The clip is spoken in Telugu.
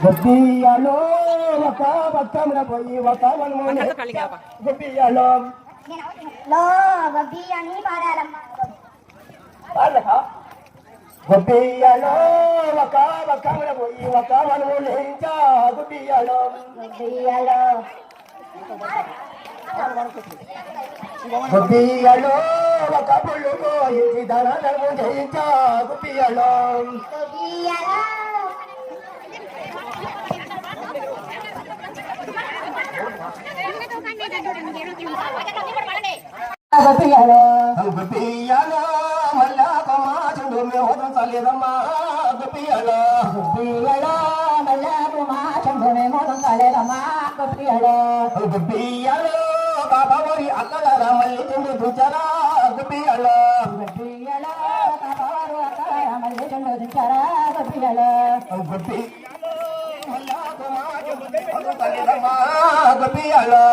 గొబ్బియ్యలో ఒక బతుకమ్మల పోయి ఒక గొబ్బియ్యలో గొబ్బియ్యని పాడాలమ్మా. గొబ్బియ్యలో ఒక బతుకమ్మల పోయి ఒక వనము లేంచా గొబ్బియ్యలో గొబ్బియ్యలో ఒక పుల్లు పోయించి ధనము జయించా గొబ్బియ్యలో గొబ్బియ్యలో మళ్ళా కమాచుడు మేము చాలేదమ్మా గొబ్బియ్యలో మళ్ళా కమాచుడు మేము చాలేదమ్మా గొబ్బియ్యలో బాబారి అక్కగార మళ్ళీ చెండు దుంచారా గొబ్బియ్యలో బాబారు అక్కగార మళ్ళీ చెండు దుంచారా గొబ్బియ్యలో మళ్ళా కమాచుడు మేము చాలేదమ్మా గొబ్బియ్యలో